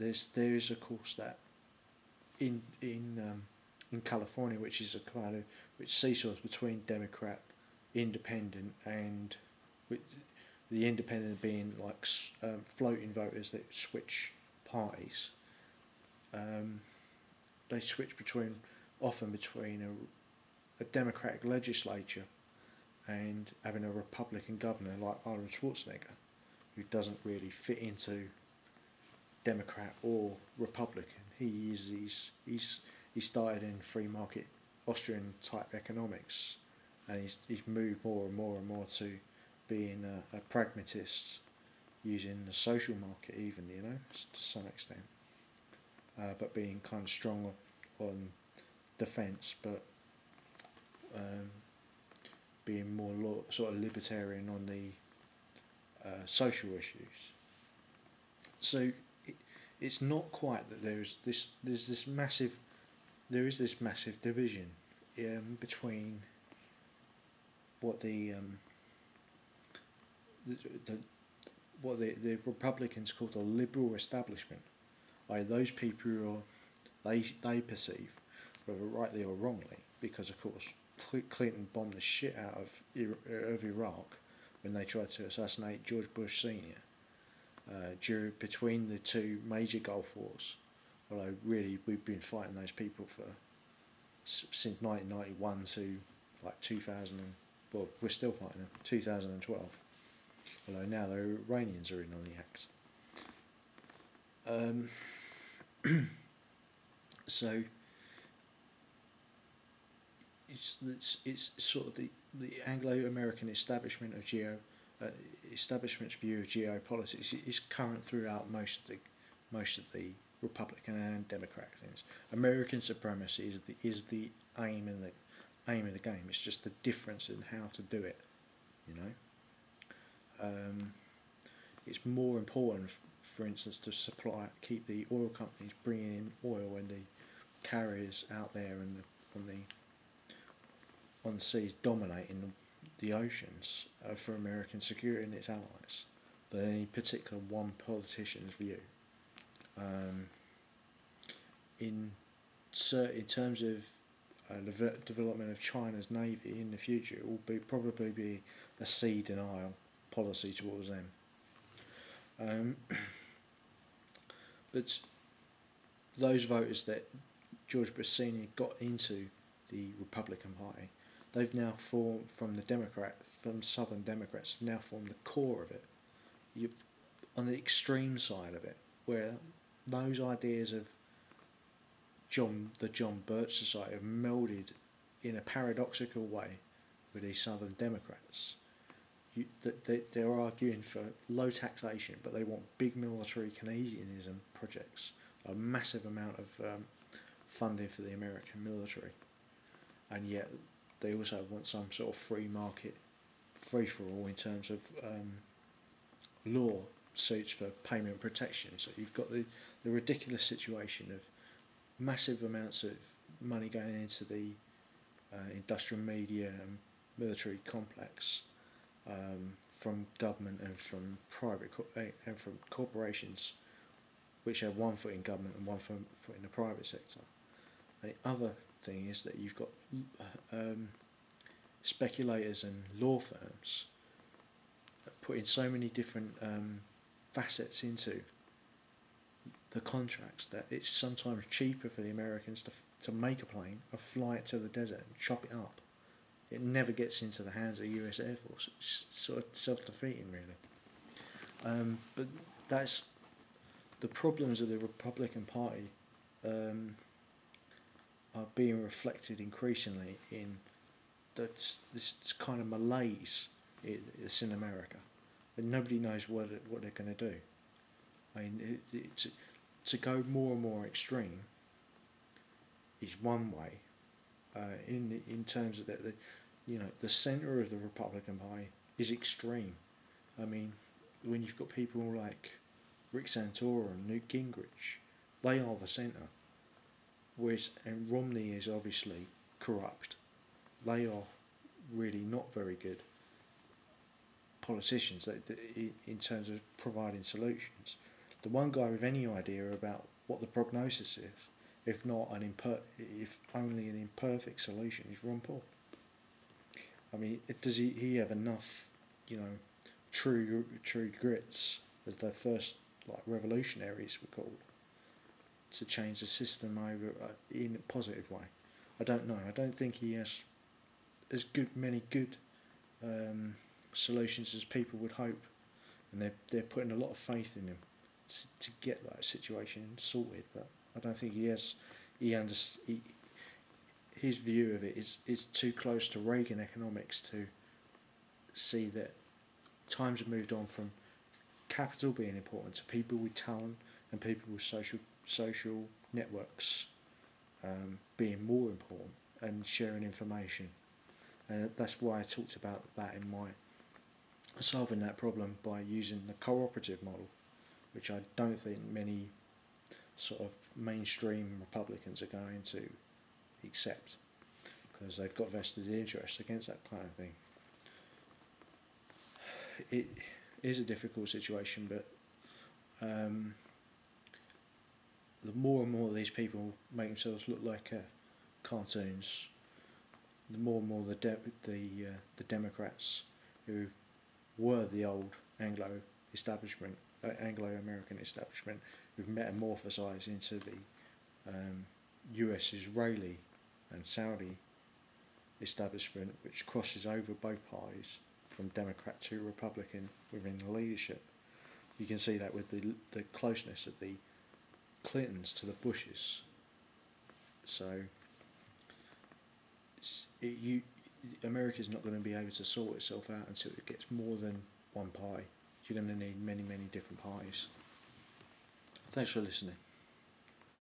there is of course that in California, which is a kind of which seesaws between Democrat, independent, and with the independent being like floating voters that switch parties. They switch often between a Democratic legislature and having a Republican governor like Arnold Schwarzenegger, who doesn't really fit into Democrat or Republican. He started in free market Austrian type economics, and he's moved more and more and more to being a pragmatist, using the social market even, to some extent, but being kind of strong on defence, but being more sort of libertarian on the social issues. So it's not quite that there is this massive division between what the Republicans call the liberal establishment, by those people who they perceive, whether rightly or wrongly, because of course Clinton bombed the shit out of Iraq when they tried to assassinate George Bush Sr. Between the two major Gulf Wars, although really we've been fighting those people since 1991 to like 2000, well we're still fighting them, 2012, although now the Iranians are in on the act. So it's sort of the Anglo-American establishment of establishment's view of geopolitics is current throughout most of the Republican and Democratic things. American supremacy is the aim of the game. It's just the difference in how to do it. It's more important, for instance, to keep the oil companies bringing in oil and the carriers out there and on the seas dominating the oceans for American security and its allies than any particular one politician's view. In terms of the development of China's navy in the future, it will probably be a sea denial policy towards them. But those voters that George Bush Sr. got into the Republican Party, they've now formed from Southern Democrats, now formed the core of it. On the extreme side of it, where those ideas of the John Birch Society have melded in a paradoxical way with these Southern Democrats. They're arguing for low taxation, but they want big military Keynesianism projects, a massive amount of funding for the American military, and yet they also want some sort of free market, free-for-all in terms of law suits for payment protection. So you've got the ridiculous situation of massive amounts of money going into the industrial media and military complex from government and from private and from corporations, which have one foot in government and one foot in the private sector. The other thing is that you've got speculators and law firms putting so many different facets into the contracts that it's sometimes cheaper for the Americans to make a plane and fly it to the desert and chop it up. It never gets into the hands of the US Air Force. It's sort of self-defeating, really. But that's the problems of the Republican Party are being reflected increasingly in this kind of malaise that's in America. And nobody knows what they're going to do. I mean, to go more and more extreme is one way. In terms of that, the centre of the Republican Party is extreme. I mean, when you've got people like Rick Santorum and Newt Gingrich, they are the centre. And Romney is obviously corrupt. They are really not very good politicians in terms of providing solutions. the one guy with any idea about what the prognosis is, if if only an imperfect solution, is Ron Paul. I mean, does he have enough, true grits, as the first revolutionaries were called, to change the system over in a positive way? I don't know. I don't think he has as many good solutions as people would hope, and they're putting a lot of faith in him to get that situation sorted. But I don't think he has. His view of it is too close to Reagan economics to see that times have moved on from capital being important to people with talent and people with social networks being more important, and sharing information. And that's why I talked about that in my solving that problem by using the cooperative model, which I don't think many sort of mainstream Republicans are going to accept, because they've got vested interests against that kind of thing. It is a difficult situation, but the more and more these people make themselves look like cartoons, the more and more the Democrats, who were the old Anglo-American establishment, who've metamorphosized into the US Israeli and Saudi establishment, which crosses over both parties from Democrat to Republican within the leadership. You can see that with the closeness of the Clintons to the Bushes. So America's not going to be able to sort itself out until it gets more than one pie. You're going to need many, many different pies. Thanks for listening.